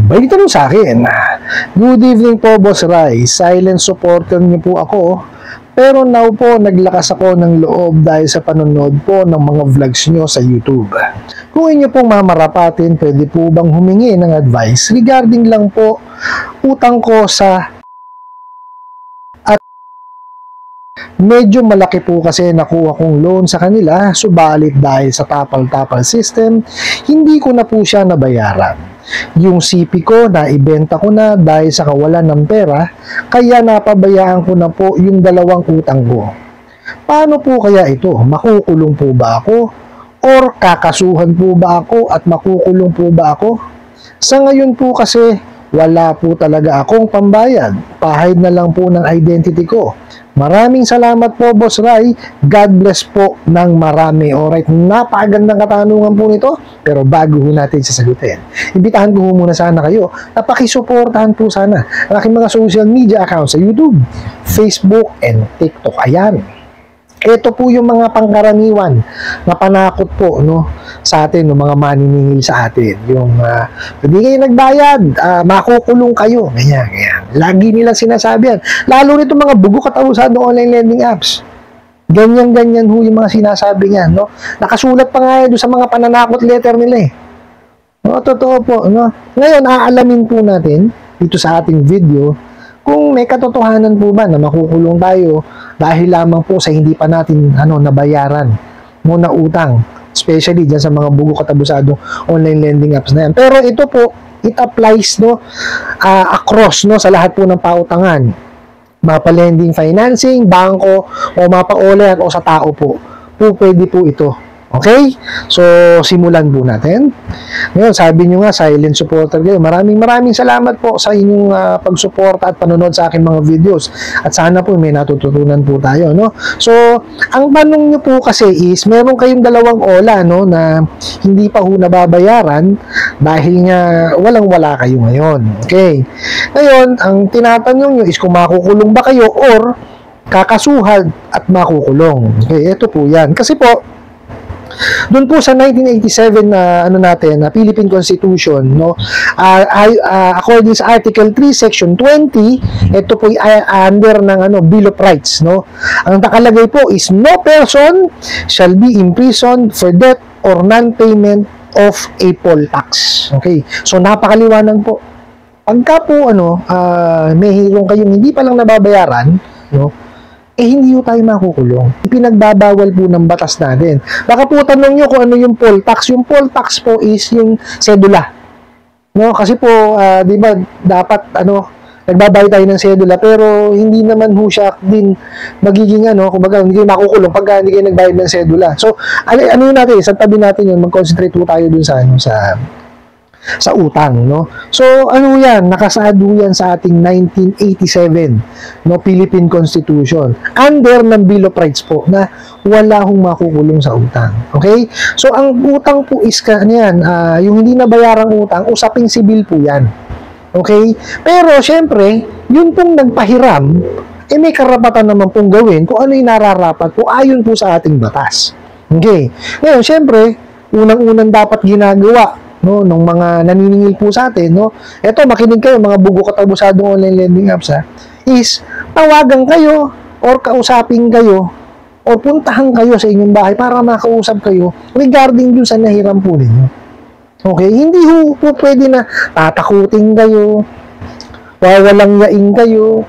May tanong sa akin, good evening po, Boss Rai. Silent supporter niyo po ako. Pero now po, naglakas ako ng loob dahil sa panonood po ng mga vlogs niyo sa YouTube. Kung inyo pong mamarapatin, pwede po bang humingi ng advice regarding lang po utang ko sa medyo malaki po kasi nakuha kong loan sa kanila, subalit dahil sa tapal-tapal system, hindi ko na po siya nabayaran. Yung CP ko na ibenta ko na dahil sa kawalan ng pera, kaya napabayaan ko na po yung dalawang utang ko. Paano po kaya ito? Makukulong po ba ako? Or kakasuhan po ba ako at makukulong po ba ako? Sa ngayon po kasi, wala po talaga akong pambayad. Pahid na lang po ng identity ko. Maraming salamat po, Boss Rai. God bless po ng marami. Alright, napakagandang katanungan po nito. Pero bago ho natin sasagutin, imbitahan ko muna sana kayo na pakisuportahan po sana ang aking mga social media accounts sa YouTube, Facebook, and TikTok. Ayan. Ito po yung mga pangkaraniwan na panakot po sa atin, ng mga maniningil sa atin. Yung hindi kayo nagbayad, makukulong kayo. Ganyan. Lagi nilang sinasabi yan. Lalo nito mga bugo katapusan ng online lending apps. Ganyan ho yung mga sinasabi niyan. Nakasulat pa nga doon sa mga pananakot letter nila eh. Totoo po. Ngayon, aalamin po natin dito sa ating video kung may katotohanan po ba na makukulong tayo dahil lamang po sa hindi pa natin nabayaran na utang, especially dyan sa mga bugo katabusadong online lending apps na yan. Pero ito po, it applies across sa lahat po ng pautangan. Mapa-lending financing, bangko, o mapa-OLED o sa tao po. Pwede po ito. Okay? So, simulan po natin. Ngayon, sabi nyo nga, silent supporter kayo. Maraming salamat po sa inyong pagsuporta at panonood sa aking mga videos. At sana po may natututunan po tayo, So, ang tanong nyo po kasi is, meron kayong dalawang OLA, na hindi pa ho nababayaran dahil nga walang-wala kayo ngayon. Okay? Ngayon, ang tinatanong nyo is kung makukulong ba kayo or kakasuhan at makukulong. Okay? Ito po yan. Kasi po, doon po sa 1987 na Philippine Constitution, according sa Article 3, Section 20, ito po ay under ng Bill of Rights, Ang nakalagay po is no person shall be imprisoned for debt or non-payment of a poll tax. Okay? So napakaliwanag po. Pagka po may hirong kayong hindi pa lang nababayaran, hindi po tayo makukulong. Ipinagbabawal po ng batas natin. Baka po tanong nyo kung ano yung poll tax. Yung poll tax po is yung sedula. Kasi po, di ba, dapat, nagbabayad tayo ng sedula, pero hindi naman ho siya din magiging, kumbaga, hindi kayo makukulong pagka hindi kayo nagbayad ng sedula. So, ano yun natin, sa tabi natin yun, mag-concentrate po tayo dun sa utang, So, yan, nakasaad yan sa ating 1987, Philippine Constitution, under ng Bill of Rights po, na wala hong makukulong sa utang. Okay? So, ang utang po is yung hindi nabayarang utang, usaping sibil po yan. Okay? Pero, syempre, yun pong nagpahiram, may karapatan naman pong gawin kung ano yung nararapat po ayon po sa ating batas. Okay? Ngayon, syempre, unang-unang dapat ginagawa nung mga naniningil po sa atin, eto, makinig kayo, mga bugo katabusadong online lending apps, is tawagan kayo or kausapin kayo or puntahan kayo sa inyong bahay para makausap kayo regarding dun sa nahiram po ninyo. Okay? Hindi po pwede na tatakutin kayo, wawalang yain kayo,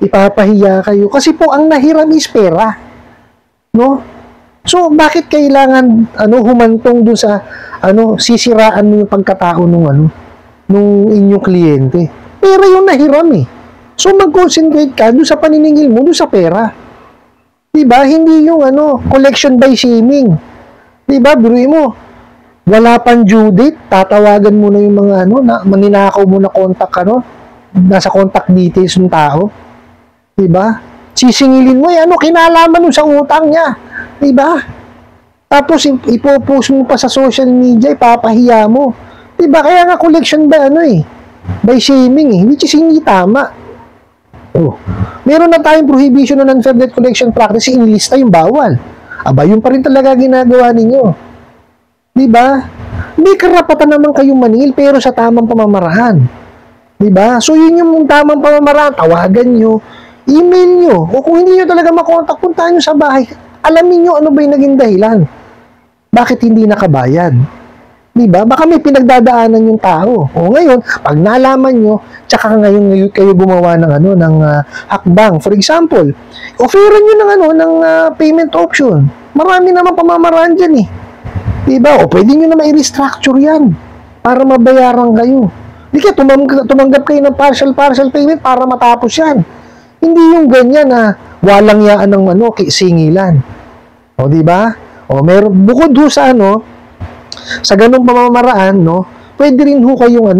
ipapahiya kayo, kasi po ang nahiram is pera. So, bakit kailangan humantong dun sa sisiraan mo yung pagkatao nung inyong kliyente? Pera yung nahiram eh. So, mag-concentrate ka dun sa paniningil mo, dun sa pera. Diba? Hindi yung collection by shaming. Diba? Biruin mo, wala pang due date, tatawagan mo na yung mga maninakaw mo na contact, nasa contact details ng tao. Diba? Sisingilin mo, kinalaman mo sa utang niya. Diba? Tapos, ipopost mo pa sa social media, ipapahiya mo. Diba? Kaya nga collection by shaming which is hindi tama. Meron na tayong prohibition on unfair debt collection practice, inilista yung bawal. Aba, yun pa rin talaga ginagawa ninyo. Diba? May karapatan naman kayong maningil pero sa tamang pamamaraan. Diba? So, yun yung tamang pamamaraan. Tawagan nyo, email nyo, o kung hindi nyo talaga makontak, puntahan nyo sa bahay. Alamin nyo ano ba yung naging dahilan. Bakit hindi nakabayad? Diba? Baka may pinagdadaanan yung tao. O ngayon, pag nalaman nyo, tsaka ngayon kayo gumawa ng hakbang. For example, offeran nyo ng payment option. Marami naman pamamaraan dyan eh. Diba? O pwede nyo naman i-restructure yan para mabayaran kayo. Di kaya tumanggap kayo ng partial payment para matapos yan. Hindi yung ganyan na walang yaan ng singilan. O diba? O meron bukod ho sa sa ganung pamamaraan, pwede rin ho kayong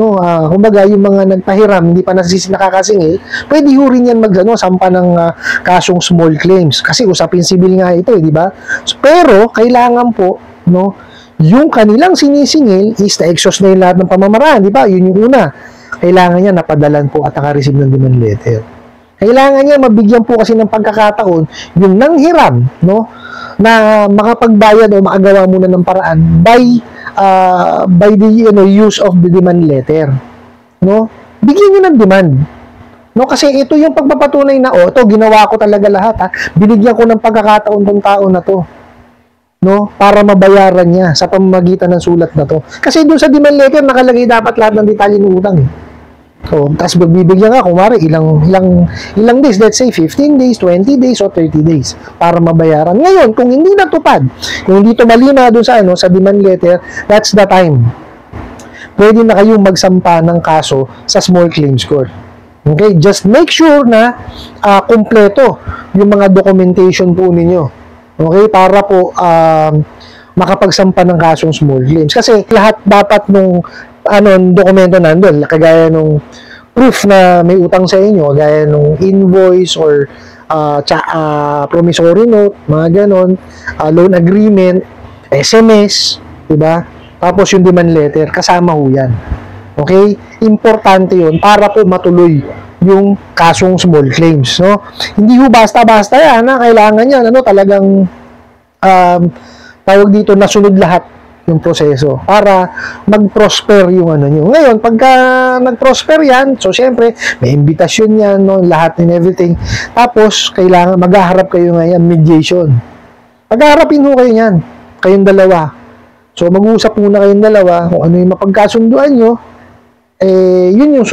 kumbaga yung mga nagpahiram, hindi pa nakakasingil, pwede ho rin yan sampa ng kasong small claims. Kasi usapin civil nga ito, di ba? Pero kailangan po, yung kanilang sinisingil is na-exhaust na yung lahat ng pamamaraan, di ba? Yun yung una. Kailangan niya napadalan po at naka-receive ng demand letter. Kailangan niya mabigyan po kasi ng pagkakataon yung nanghiram, na makapagbayad o makagawa muna ng paraan by the use of the demand letter. Bigyan niyo ng demand. Kasi ito yung pagpapatunay na, ito, ginawa ko talaga lahat, binigyan ko ng pagkakataon tong tao na to. Para mabayaran niya sa pamamagitan ng sulat na to. Kasi doon sa demand letter, nakalagay dapat lahat ng detalye ng utang. Tapos magbibigyan ka, kumari, ilang days, let's say 15 days, 20 days, o 30 days para mabayaran. Ngayon, kung hindi natupad, kung hindi tumalima doon sa demand letter, that's the time. Pwede na kayong magsampa ng kaso sa small claims court. Okay? Just make sure na kumpleto yung mga documentation po ninyo. Okay? Para po makapagsampa ng kasong small claims. Kasi lahat dapat nung dokumento nandun, kagaya nung proof na may utang sa inyo, gaya nung invoice or promissory note, mga ganon, loan agreement, SMS, diba? Tapos yung demand letter, kasama ho yan. Okay? Importante yun para po matuloy yung kasong small claims. Hindi ho basta-basta yan, kailangan yan, talagang tawag dito, nasunod lahat yung proseso para mag-prosper yung nyo. Ngayon, pagka nag-prosper yan, so syempre, may invitation yan, lahat and everything. Tapos, kailangan, maghaharap kayo ngayon, mediation. Maghaharapin ho kayo yan, kayong dalawa. So, mag-uusap muna kayong dalawa kung ano yung mapagkasunduan nyo, yun yung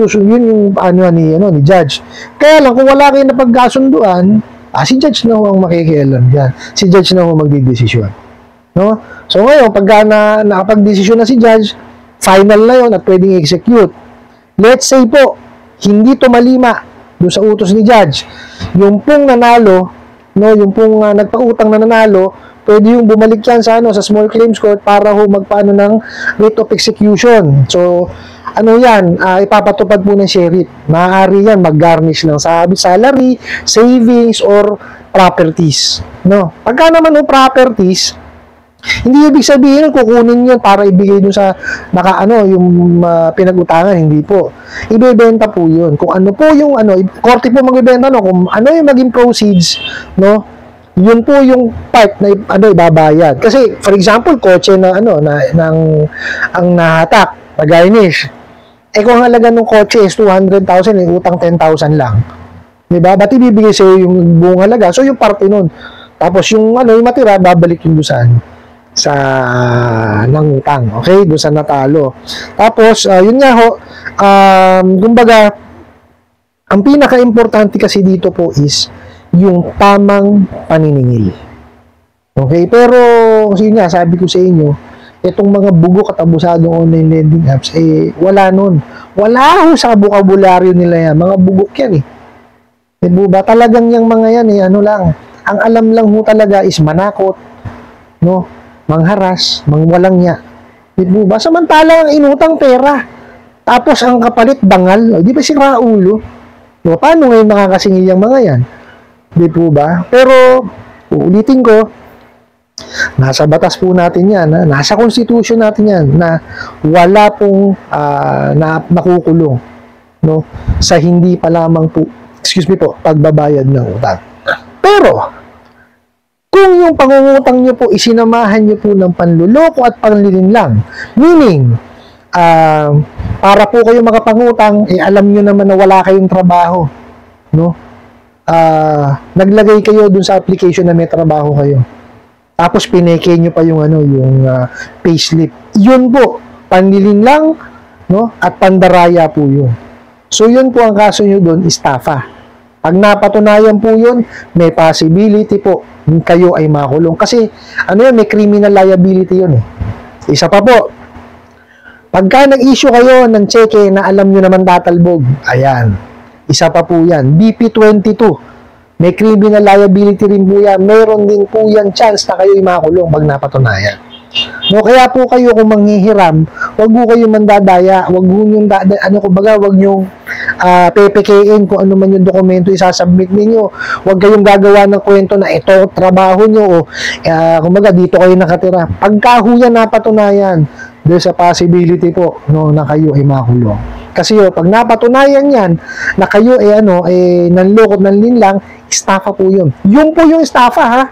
ni judge. Kaya lang, kung wala kayong napagkasunduan, si judge na ho ang makikialam dyan. Si judge na ho magdidesisyon. So ngayon, pagka nakapag-desisyon na si judge, final na yon at pwedeng execute. Let's say po, hindi tumalima doon sa utos ni judge. Yung pong nanalo, yung pong nagpautang na nanalo, pwede yung bumalik yan sa small claims court para ho magpaano ng rate of execution. So, yan, ipapatupad po ng sheriff. Maaari yan mag-garnish ng salary, savings, or properties. Pagka naman properties, hindi ibig sabihin kukunin yun para ibigay dun sa yung pinag-utangan, hindi po. Ibebenta po yun. Kung ano po yung korte po magbebenta kung ano yung maging proceeds, yun po yung part na ibabayad. Kasi for example, kotse na ang nahatak, na-garnish. Kung ang halaga ng kotse is 200,000, utang 10,000 lang. Diba? Ba't ibibigay sa'yo yung buong halaga? So yung parte nun. Tapos yung yung matira, babalik yung doon sa nangutang, okay? Doon sa natalo. Tapos, yun nga ho, kumbaga, ang pinaka-importante kasi dito po is yung tamang paniningil. Okay? Pero, yun nga, sabi ko sa inyo, itong mga bugok at abusadong online lending apps, wala nun. Wala ho sa bukabularyo nila yan. Mga bugok yan Diba? Talagang yung mga yan, lang. Ang alam lang ho talaga is manakot, mangharas, mangwalang niya. Diba? Samantalang ang inutang pera. Tapos ang kapalit bangal. Di ba si Raulo? Paano ngayon makakasingil yung mga yan? Diba? Pero, uulitin ko, nasa batas po natin yan, nasa constitution natin yan, na wala pong nakukulong sa hindi pa lamang po, pagbabayad ng utang. Pero, Kung yung pangungutang nyo po, isinamahan nyo po ng panluloko at panlilinlang, meaning, para po kayo makapangutang, alam nyo naman na wala kayong trabaho, no? Naglagay kayo dun sa application na may trabaho kayo. Tapos pineke nyo pa yung payslip. Yun po, panlilinlang, no? At pandaraya po yun. So yun po ang kaso nyo dun, estafa. Pag napatunayan po yun, may possibility po kayo ay makulong. Kasi, may criminal liability yun eh. Isa pa po, pagka nag-issue kayo ng cheque na alam nyo naman tatalbog, ayan, isa pa po yan, BP22, may criminal liability rin po yan, meron din po yan chance na kayo ay makulong pag napatunayan. No, kaya po kayo kung manghihiram, wag mo kayo mandadaya, wag mo yung wag yung PPKin kung ano man yung dokumento isasubmit ninyo. Wag kayong gagawa ng kwento na ito trabaho nyo o kumbaga dito kayo nakatira. Pagka huyan napatunayan, there's a possibility po no na kayo ay makulong. Kasi pag napatunayan yan na kayo nanlokot nanlinlang, estafa po yun. Yun po yung estafa ha.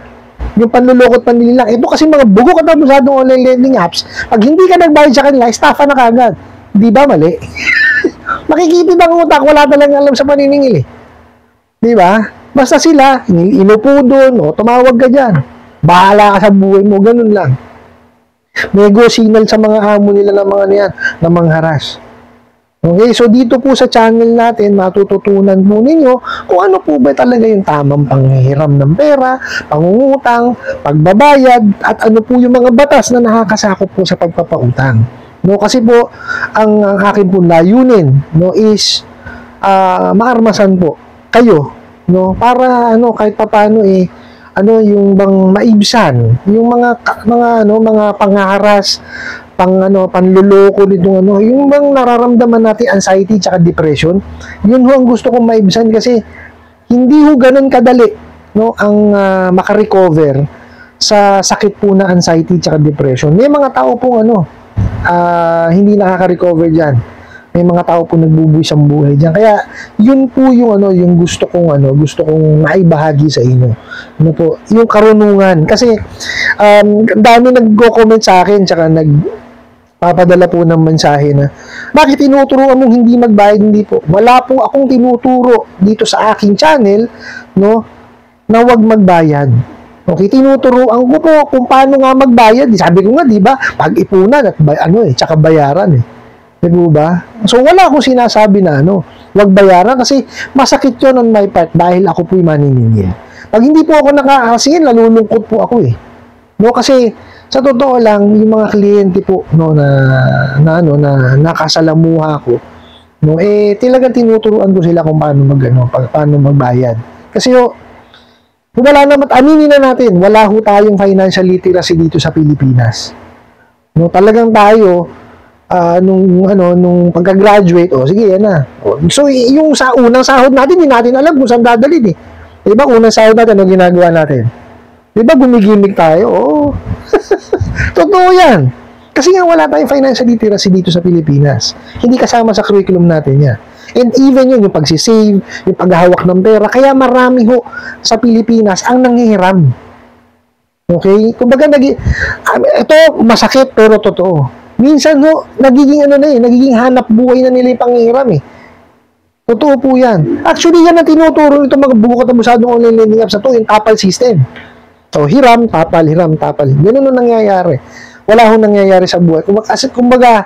Yung panlulokot panlilinlang. Ito kasi mga bugo katabusadong online lending apps, pag hindi ka nagbayad sa kanila, estafa na kagad. Di ba mali? Makikipid ang utak, wala talagang alam sa paniningil eh. Di ba? Basta sila, inupo doon, o tumawag ka dyan. Bahala ka sa buhay mo, ganun lang. May go signal sa mga amo nila ng mga niyan, na mangharas. Okay, so dito po sa channel natin, matututunan po ninyo kung ano po ba talaga yung tamang panghihiram ng pera, pangungutang, pagbabayad, at ano po yung mga batas na nakakasakop po sa pagpapautang. No, kasi po, ang akin po layunin, no, is maarmasan po kayo, no, para kahit papaano yung bang maibsan, yung mga panghaharas, panluloko nitong yung bang nararamdaman natin anxiety tsaka depression, yun ho ang gusto kong maibsan kasi hindi ho ganun kadali no ang makarecover sa sakit po na anxiety tsaka depression. May mga tao pong hindi nakaka-recover diyan. May mga tao po nagbubuwis ang buhay diyan. Kaya yun po yung gusto kong maibahagi sa inyo. Ano po, yung karunungan kasi dami naggo-comment sa akin tsaka papadala po ng mensahe na bakit tinuturuan mong hindi magbayad? Hindi po. Wala po akong tinuturo dito sa aking channel no na wag magbayad. Okay, tinuturuan ko po kung paano nga magbayad. Sabi ko nga, di ba, pag-ipunan at tsaka bayaran eh. Di ba? So wala akong sinasabi na wag bayaran kasi masakit 'yon on my part dahil ako po 'yung maniningil. Pag hindi po ako nakakasihin, nalulungkot po ako eh. No, kasi sa totoo lang, yung mga kliyente po na nakasalamuha ko, talagang tinuturuan ko sila kung paano magbayad. Kasi wala naman, aminin na natin, wala ho tayong financial literacy dito sa Pilipinas. No, talagang tayo nung pagka-graduate, sige, yan na. So, yung sa unang sahod natin, hindi natin alam kung saan dadalhin eh. Diba, unang sahod natin, ano ginagawa natin? Diba, gumigimik tayo? Oo. Totoo yan. Kasi nga wala tayong financial literacy dito sa Pilipinas. Hindi kasama sa curriculum natin yan. And even yun, yung pagsisave, yung paghahawak ng pera, kaya marami ho sa Pilipinas ang nanghihiram. Okay? Kumbaga, ito masakit pero totoo. Minsan ho, nagiging hanap buhay na nila yung panghihiram eh. Totoo po yan. Actually, yan ang tinuturo nito mga buko katabusadong online lending apps na to, yung tapal system. So, hiram, tapal. Ganun ang nangyayari. Wala hong nangyayari sa buhay. Kumbaga,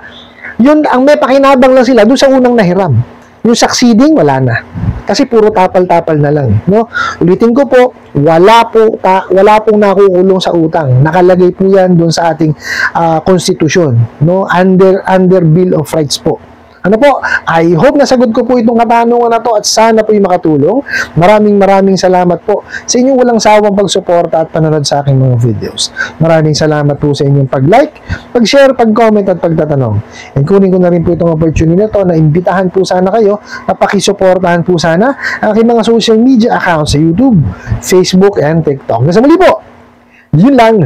yun, ang may pakinabang lang sila doon sa unang nahiram. Yung succeeding, wala na. Kasi puro tapal-tapal na lang. No? Ulitin ko po, wala pong nakukulong sa utang. Nakalagay po yan doon sa ating konstitusyon. No? Under Bill of Rights po. Ano po, I hope nasagot ko po itong katanungan na to at sana po yung makatulong. Maraming salamat po sa inyong walang sawang pagsuporta at panonood sa aking mga videos. Maraming salamat po sa inyong pag-like, pag-share, pag-comment at pagtatanong. And kunin ko na rin po itong opportunity na to na imbitahan po sana kayo na pakisuportahan po sana ang aking mga social media accounts sa YouTube, Facebook, and TikTok. Nasa muli po, yun lang.